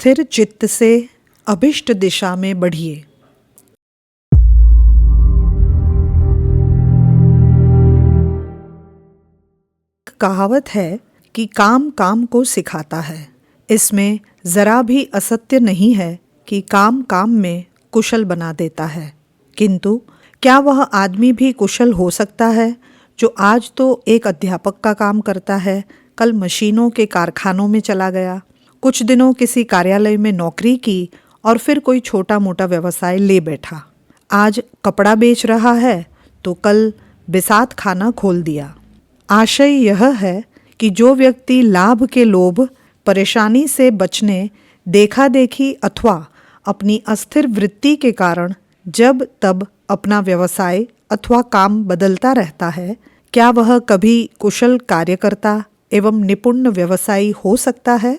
स्थिर चित्त से अभिष्ट दिशा में बढ़िए। कहावत है कि काम काम को सिखाता है। इसमें जरा भी असत्य नहीं है कि काम काम में कुशल बना देता है, किंतु क्या वह आदमी भी कुशल हो सकता है जो आज तो एक अध्यापक का काम करता है, कल मशीनों के कारखानों में चला गया, कुछ दिनों किसी कार्यालय में नौकरी की और फिर कोई छोटा मोटा व्यवसाय ले बैठा। आज कपड़ा बेच रहा है तो कल बिसात खाना खोल दिया। आशय यह है कि जो व्यक्ति लाभ के लोभ, परेशानी से बचने, देखा देखी अथवा अपनी अस्थिर वृत्ति के कारण जब तब अपना व्यवसाय अथवा काम बदलता रहता है, क्या वह कभी कुशल कार्यकर्ता एवं निपुण व्यवसायी हो सकता है?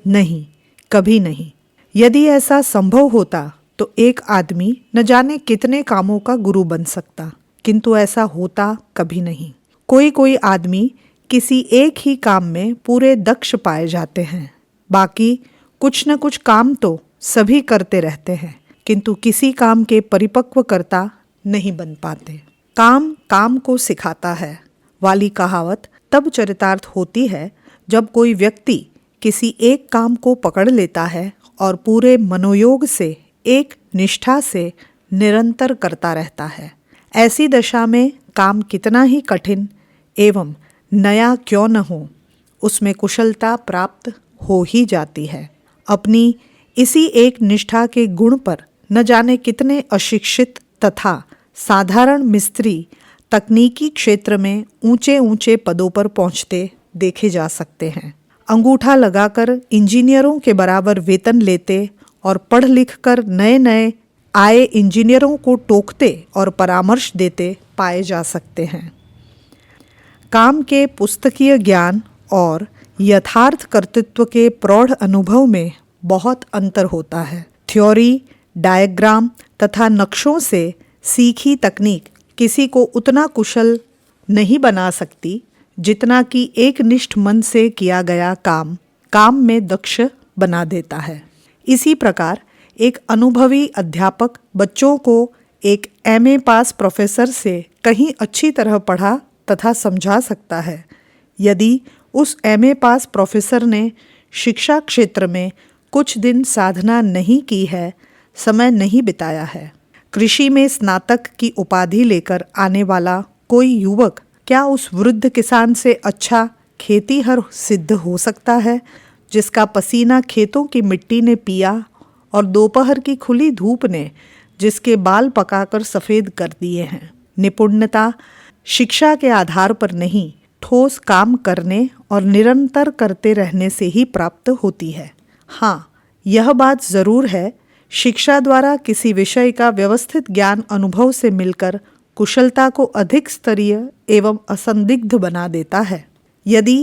नहीं, कभी नहीं। यदि ऐसा संभव होता तो एक आदमी न जाने कितने कामों का गुरु बन सकता, किंतु ऐसा होता कभी नहीं। कोई कोई आदमी किसी एक ही काम में पूरे दक्ष पाए जाते हैं, बाकी कुछ न कुछ काम तो सभी करते रहते हैं, किंतु किसी काम के परिपक्व कर्ता नहीं बन पाते। काम काम को सिखाता है वाली कहावत तब चरितार्थ होती है जब कोई व्यक्ति किसी एक काम को पकड़ लेता है और पूरे मनोयोग से, एक निष्ठा से निरंतर करता रहता है। ऐसी दशा में काम कितना ही कठिन एवं नया क्यों न हो, उसमें कुशलता प्राप्त हो ही जाती है। अपनी इसी एक निष्ठा के गुण पर न जाने कितने अशिक्षित तथा साधारण मिस्त्री तकनीकी क्षेत्र में ऊंचे ऊंचे पदों पर पहुंचते देखे जा सकते हैं। अंगूठा लगाकर इंजीनियरों के बराबर वेतन लेते और पढ़ लिख कर नए नए आए इंजीनियरों को टोकते और परामर्श देते पाए जा सकते हैं। काम के पुस्तकीय ज्ञान और यथार्थ कर्तृत्व के प्रौढ़ अनुभव में बहुत अंतर होता है। थ्योरी, डायग्राम तथा नक्शों से सीखी तकनीक किसी को उतना कुशल नहीं बना सकती जितना कि एक निष्ठ मन से किया गया काम काम में दक्ष बना देता है। इसी प्रकार एक अनुभवी अध्यापक बच्चों को एक एमए पास प्रोफेसर से कहीं अच्छी तरह पढ़ा तथा समझा सकता है। यदि उस एमए पास प्रोफेसर ने शिक्षा क्षेत्र में कुछ दिन साधना नहीं की है, समय नहीं बिताया है, कृषि में स्नातक की उपाधि लेकर आने वाला कोई युवक क्या उस वृद्ध किसान से अच्छा खेतीहर सिद्ध हो सकता है, जिसका पसीना खेतों की मिट्टी ने पिया और दोपहर की खुली धूप ने जिसके बाल पकाकर सफ़ेद कर दिए हैं। निपुणता शिक्षा के आधार पर नहीं, ठोस काम करने और निरंतर करते रहने से ही प्राप्त होती है। हाँ, यह बात ज़रूर है, शिक्षा द्वारा किसी विषय का व्यवस्थित ज्ञान अनुभव से मिलकर कुशलता को अधिक स्तरीय एवं असंदिग्ध बना देता है। यदि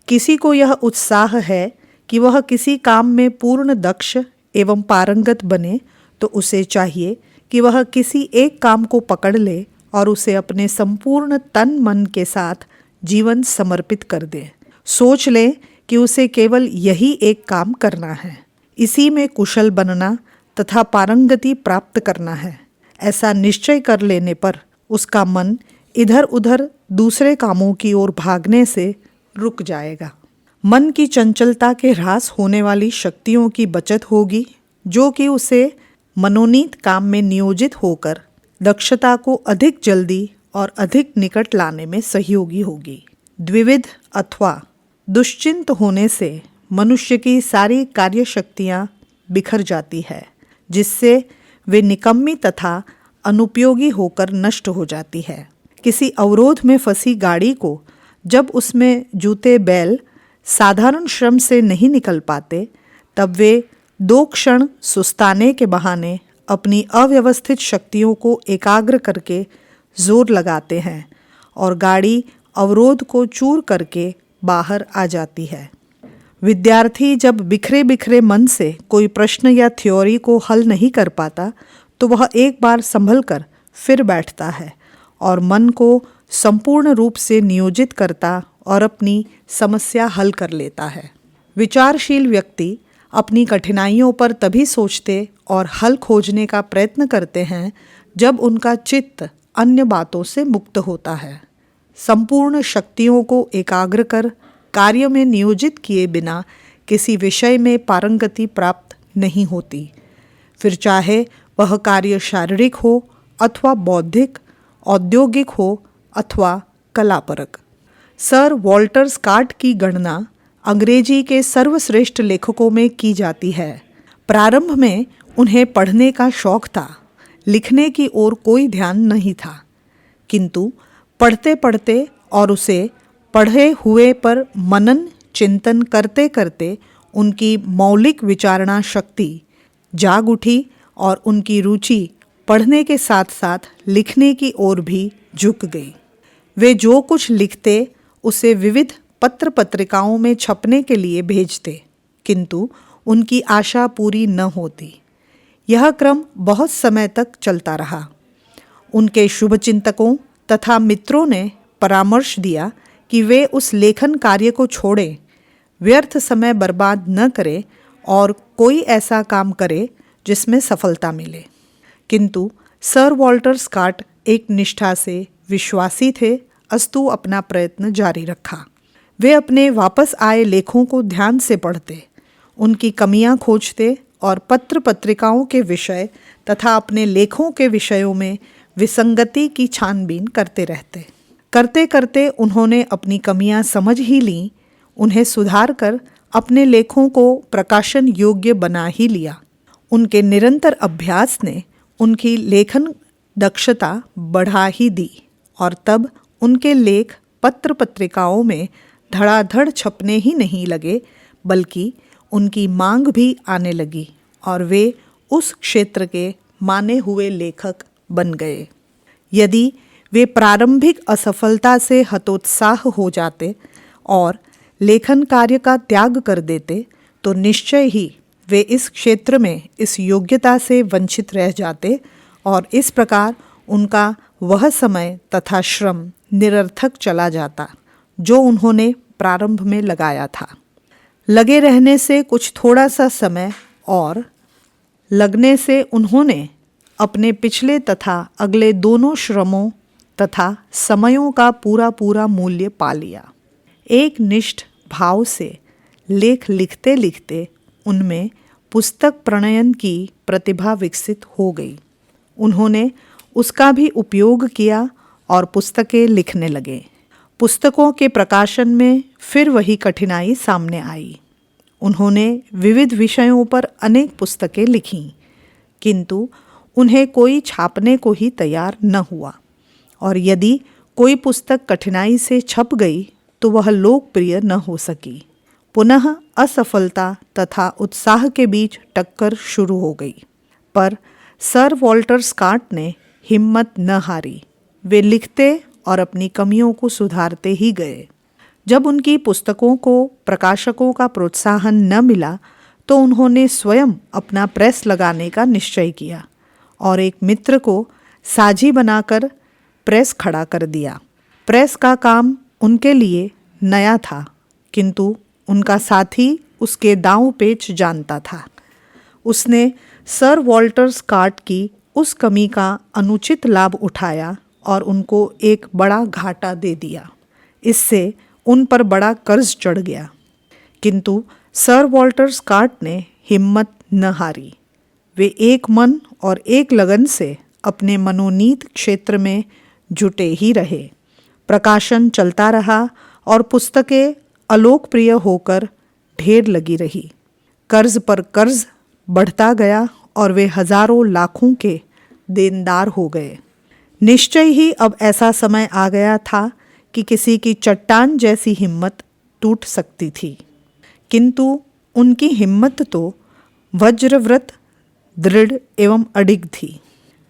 किसी को यह उत्साह है कि वह किसी काम में पूर्ण दक्ष एवं पारंगत बने, तो उसे चाहिए कि वह किसी एक काम को पकड़ ले और उसे अपने संपूर्ण तन मन के साथ जीवन समर्पित कर दे। सोच ले कि उसे केवल यही एक काम करना है, इसी में कुशल बनना तथा पारंगति प्राप्त करना है। ऐसा निश्चय कर लेने पर उसका मन इधर उधर दूसरे कामों की ओर भागने से रुक जाएगा। मन की चंचलता के ह्रास होने वाली शक्तियों की बचत होगी, जो कि उसे मनोनीत काम में नियोजित होकर दक्षता को अधिक जल्दी और अधिक निकट लाने में सहयोगी होगी। द्विविध अथवा दुश्चिंत होने से मनुष्य की सारी कार्यशक्तियाँ बिखर जाती है, जिससे वे निकम्मी तथा अनुपयोगी होकर नष्ट हो जाती है। किसी अवरोध में फंसी गाड़ी को जब उसमें जूते बैल साधारण श्रम से नहीं निकल पाते, तब वे 2 क्षण सुस्ताने के बहाने अपनी अव्यवस्थित शक्तियों को एकाग्र करके जोर लगाते हैं और गाड़ी अवरोध को चूर करके बाहर आ जाती है। विद्यार्थी जब बिखरे बिखरे मन से कोई प्रश्न या थ्योरी को हल नहीं कर पाता, तो वह एक बार संभल कर फिर बैठता है और मन को संपूर्ण रूप से नियोजित करता और अपनी समस्या हल कर लेता है। विचारशील व्यक्ति अपनी कठिनाइयों पर तभी सोचते और हल खोजने का प्रयत्न करते हैं जब उनका चित्त अन्य बातों से मुक्त होता है। संपूर्ण शक्तियों को एकाग्र कर कार्य में नियोजित किए बिना किसी विषय में पारंगति प्राप्त नहीं होती, फिर चाहे वह कार्य शारीरिक हो अथवा बौद्धिक, औद्योगिक हो अथवा कलापरक। सर वॉल्टर स्कॉट की गणना अंग्रेजी के सर्वश्रेष्ठ लेखकों में की जाती है। प्रारंभ में उन्हें पढ़ने का शौक था, लिखने की ओर कोई ध्यान नहीं था, किंतु पढ़ते पढ़ते और उसे पढ़े हुए पर मनन चिंतन करते करते उनकी मौलिक विचारणा शक्ति जाग उठी और उनकी रुचि पढ़ने के साथ साथ लिखने की ओर भी झुक गई। वे जो कुछ लिखते उसे विविध पत्र पत्रिकाओं में छपने के लिए भेजते, किंतु उनकी आशा पूरी न होती। यह क्रम बहुत समय तक चलता रहा। उनके शुभचिंतकों तथा मित्रों ने परामर्श दिया कि वे उस लेखन कार्य को छोड़ें, व्यर्थ समय बर्बाद न करें और कोई ऐसा काम करे जिसमें सफलता मिले। किंतु सर वॉल्टर स्कॉट एक निष्ठा से विश्वासी थे, अस्तु अपना प्रयत्न जारी रखा। वे अपने वापस आए लेखों को ध्यान से पढ़ते, उनकी कमियां खोजते और पत्र पत्रिकाओं के विषय तथा अपने लेखों के विषयों में विसंगति की छानबीन करते रहते। करते करते उन्होंने अपनी कमियां समझ ही लीं, उन्हें सुधार कर अपने लेखों को प्रकाशन योग्य बना ही लिया। उनके निरंतर अभ्यास ने उनकी लेखन दक्षता बढ़ा ही दी और तब उनके लेख पत्र पत्रिकाओं में धड़ाधड़ छपने ही नहीं लगे, बल्कि उनकी मांग भी आने लगी और वे उस क्षेत्र के माने हुए लेखक बन गए। यदि वे प्रारंभिक असफलता से हतोत्साह हो जाते और लेखन कार्य का त्याग कर देते तो निश्चय ही वे इस क्षेत्र में इस योग्यता से वंचित रह जाते और इस प्रकार उनका वह समय तथा श्रम निरर्थक चला जाता जो उन्होंने प्रारंभ में लगाया था। लगे रहने से कुछ थोड़ा सा समय और लगने से उन्होंने अपने पिछले तथा अगले दोनों श्रमों तथा समयों का पूरा पूरा मूल्य पा लिया। एक निष्ठ भाव से लेख लिखते लिखते उनमें पुस्तक प्रणयन की प्रतिभा विकसित हो गई। उन्होंने उसका भी उपयोग किया और पुस्तकें लिखने लगे। पुस्तकों के प्रकाशन में फिर वही कठिनाई सामने आई। उन्होंने विविध विषयों पर अनेक पुस्तकें लिखीं, किंतु उन्हें कोई छापने को ही तैयार न हुआ, और यदि कोई पुस्तक कठिनाई से छप गई तो वह लोकप्रिय न हो सकी। पुनः असफलता तथा उत्साह के बीच टक्कर शुरू हो गई, पर सर वॉल्टर स्कॉट ने हिम्मत न हारी। वे लिखते और अपनी कमियों को सुधारते ही गए। जब उनकी पुस्तकों को प्रकाशकों का प्रोत्साहन न मिला तो उन्होंने स्वयं अपना प्रेस लगाने का निश्चय किया और एक मित्र को साझी बनाकर प्रेस खड़ा कर दिया। प्रेस का काम उनके लिए नया था, किंतु उनका साथी उसके दांव पेच जानता था। उसने सर वॉल्टर स्कॉट की उस कमी का अनुचित लाभ उठाया और उनको एक बड़ा घाटा दे दिया। इससे उन पर बड़ा कर्ज चढ़ गया, किंतु सर वॉल्टर स्कॉट ने हिम्मत न हारी। वे एक मन और एक लगन से अपने मनोनीत क्षेत्र में जुटे ही रहे। प्रकाशन चलता रहा और पुस्तकें अलोकप्रिय होकर ढेर लगी रही। कर्ज पर कर्ज बढ़ता गया और वे हजारों लाखों के देनदार हो गए। निश्चय ही अब ऐसा समय आ गया था कि किसी की चट्टान जैसी हिम्मत टूट सकती थी, किंतु उनकी हिम्मत तो वज्रव्रत दृढ़ एवं अडिग थी।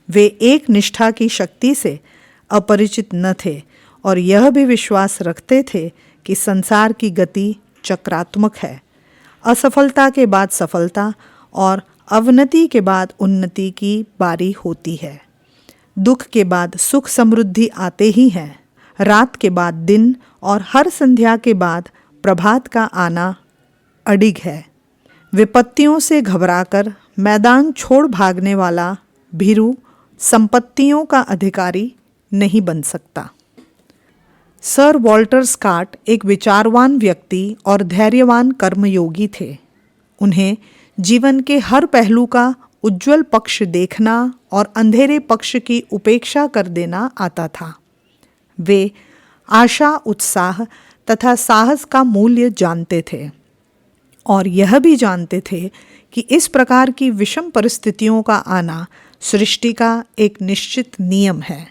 वे एक निष्ठा की शक्ति से अपरिचित न थे और यह भी विश्वास रखते थे कि संसार की गति चक्रात्मक है। असफलता के बाद सफलता और अवनति के बाद उन्नति की बारी होती है। दुख के बाद सुख समृद्धि आते ही हैं। रात के बाद दिन और हर संध्या के बाद प्रभात का आना अडिग है। विपत्तियों से घबराकर मैदान छोड़ भागने वाला भीरू संपत्तियों का अधिकारी नहीं बन सकता। सर वॉल्टर स्कॉट एक विचारवान व्यक्ति और धैर्यवान कर्मयोगी थे। उन्हें जीवन के हर पहलू का उज्ज्वल पक्ष देखना और अंधेरे पक्ष की उपेक्षा कर देना आता था। वे आशा, उत्साह तथा साहस का मूल्य जानते थे और यह भी जानते थे कि इस प्रकार की विषम परिस्थितियों का आना सृष्टि का एक निश्चित नियम है।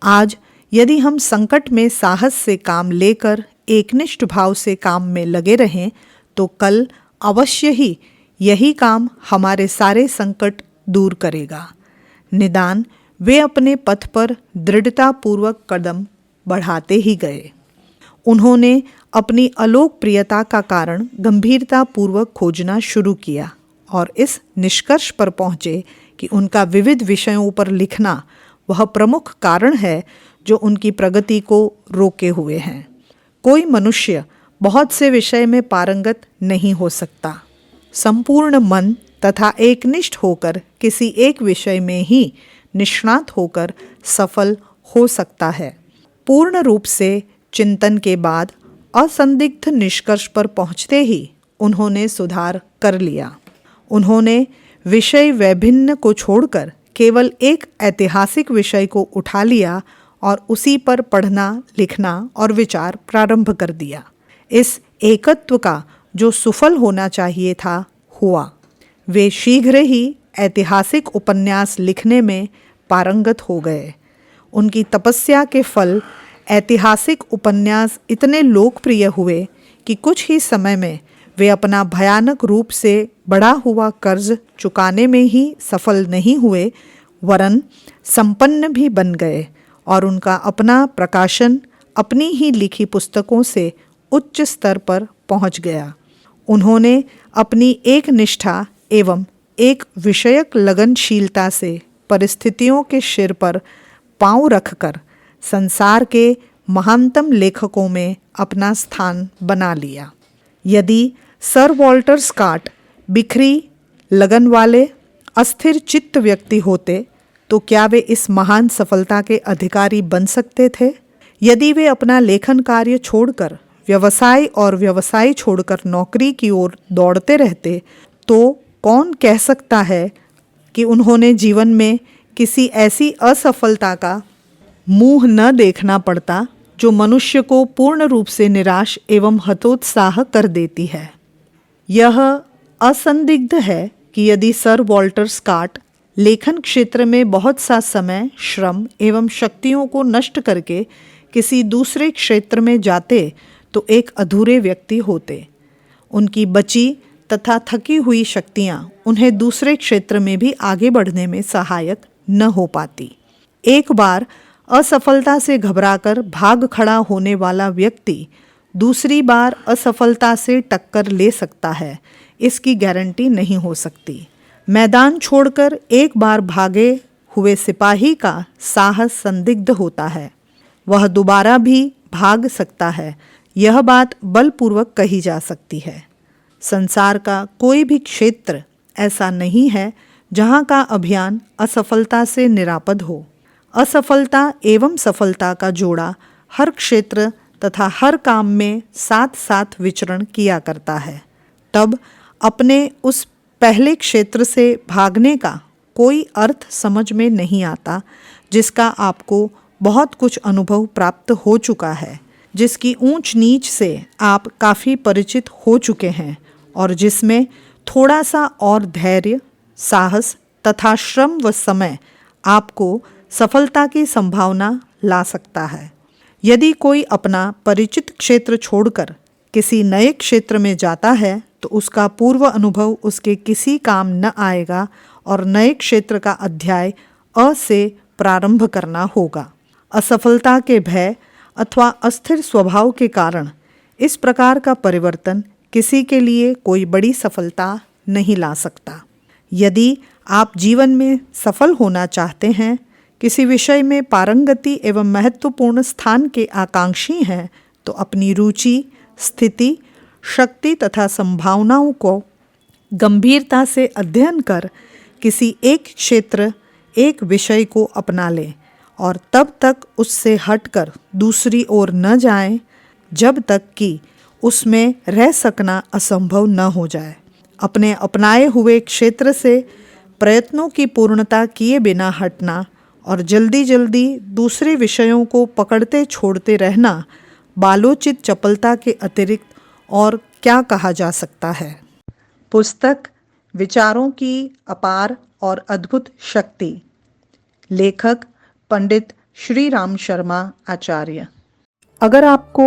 आज यदि हम संकट में साहस से काम लेकर एकनिष्ठ भाव से काम में लगे रहें तो कल अवश्य ही यही काम हमारे सारे संकट दूर करेगा। निदान वे अपने पथ पर दृढ़तापूर्वक कदम बढ़ाते ही गए। उन्होंने अपनी अलोकप्रियता का कारण गंभीरतापूर्वक खोजना शुरू किया और इस निष्कर्ष पर पहुँचे कि उनका विविध विषयों पर लिखना वह प्रमुख कारण है जो उनकी प्रगति को रोके हुए हैं। कोई मनुष्य बहुत से विषय में पारंगत नहीं हो सकता। संपूर्ण मन तथा एकनिष्ठ होकर किसी एक विषय में ही निष्णात होकर सफल हो सकता है। पूर्ण रूप से चिंतन के बाद असंदिग्ध निष्कर्ष पर पहुँचते ही उन्होंने सुधार कर लिया। उन्होंने विषय वैभिन्न को छोड़कर केवल एक ऐतिहासिक विषय को उठा लिया और उसी पर पढ़ना, लिखना और विचार प्रारंभ कर दिया। इस एकत्व का जो सुफल होना चाहिए था हुआ। वे शीघ्र ही ऐतिहासिक उपन्यास लिखने में पारंगत हो गए। उनकी तपस्या के फल ऐतिहासिक उपन्यास इतने लोकप्रिय हुए कि कुछ ही समय में वे अपना भयानक रूप से बढ़ा हुआ कर्ज चुकाने में ही सफल नहीं हुए वरन संपन्न भी बन गए और उनका अपना प्रकाशन अपनी ही लिखी पुस्तकों से उच्च स्तर पर पहुंच गया। उन्होंने अपनी एक निष्ठा एवं एक विषयक लगनशीलता से परिस्थितियों के सिर पर पांव रखकर संसार के महानतम लेखकों में अपना स्थान बना लिया। यदि सर वॉल्टर स्कॉट बिखरी लगन वाले अस्थिर चित्त व्यक्ति होते तो क्या वे इस महान सफलता के अधिकारी बन सकते थे? यदि वे अपना लेखन कार्य छोड़कर व्यवसाय और व्यवसाय छोड़कर नौकरी की ओर दौड़ते रहते तो कौन कह सकता है कि उन्होंने जीवन में किसी ऐसी असफलता का मुंह न देखना पड़ता जो मनुष्य को पूर्ण रूप से निराश एवं हतोत्साह कर देती है। यह असंदिग्ध है कि यदि सर वॉल्टर स्कॉट लेखन क्षेत्र में बहुत सा समय, श्रम एवं शक्तियों को नष्ट करके किसी दूसरे क्षेत्र में जाते तो एक अधूरे व्यक्ति होते। उनकी बची तथा थकी हुई शक्तियाँ उन्हें दूसरे क्षेत्र में भी आगे बढ़ने में सहायक न हो पाती। एक बार असफलता से घबराकर भाग खड़ा होने वाला व्यक्ति दूसरी बार असफलता से टक्कर ले सकता है, इसकी गारंटी नहीं हो सकती। मैदान छोड़कर एक बार भागे हुए सिपाही का साहस संदिग्ध होता है, वह दोबारा भी भाग सकता है, यह बात बलपूर्वक कही जा सकती है। संसार का कोई भी क्षेत्र ऐसा नहीं है जहाँ का अभियान असफलता से निरापद हो। असफलता एवं सफलता का जोड़ा हर क्षेत्र तथा हर काम में साथ साथ विचरण किया करता है। तब अपने उस पहले क्षेत्र से भागने का कोई अर्थ समझ में नहीं आता जिसका आपको बहुत कुछ अनुभव प्राप्त हो चुका है, जिसकी ऊंच नीच से आप काफ़ी परिचित हो चुके हैं और जिसमें थोड़ा सा और धैर्य, साहस तथा श्रम व समय आपको सफलता की संभावना ला सकता है। यदि कोई अपना परिचित क्षेत्र छोड़कर किसी नए क्षेत्र में जाता है तो उसका पूर्व अनुभव उसके किसी काम न आएगा और नए क्षेत्र का अध्याय अ से प्रारंभ करना होगा। असफलता के भय अथवा अस्थिर स्वभाव के कारण इस प्रकार का परिवर्तन किसी के लिए कोई बड़ी सफलता नहीं ला सकता। यदि आप जीवन में सफल होना चाहते हैं, किसी विषय में पारंगति एवं महत्वपूर्ण स्थान के आकांक्षी हैं, तो अपनी रुचि, स्थिति, शक्ति तथा संभावनाओं को गंभीरता से अध्ययन कर किसी एक क्षेत्र, एक विषय को अपना लें और तब तक उससे हटकर दूसरी ओर न जाएं जब तक कि उसमें रह सकना असंभव न हो जाए। अपने अपनाए हुए क्षेत्र से प्रयत्नों की पूर्णता किए बिना हटना और जल्दी जल्दी दूसरे विषयों को पकड़ते छोड़ते रहना बालोचित चपलता के अतिरिक्त और क्या कहा जा सकता है। पुस्तक विचारों की अपार और अद्भुत शक्ति। लेखक पंडित श्री राम शर्मा आचार्य। अगर आपको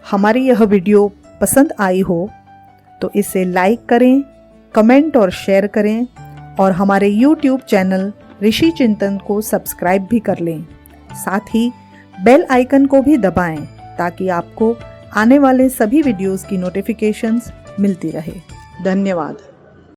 हमारी यह वीडियो पसंद आई हो तो इसे लाइक करें, कमेंट और शेयर करें और हमारे YouTube चैनल ऋषि चिंतन को सब्सक्राइब भी कर लें। साथ ही बेल आइकन को भी दबाएं ताकि आपको आने वाले सभी वीडियोस की नोटिफिकेशंस मिलती रहे। धन्यवाद।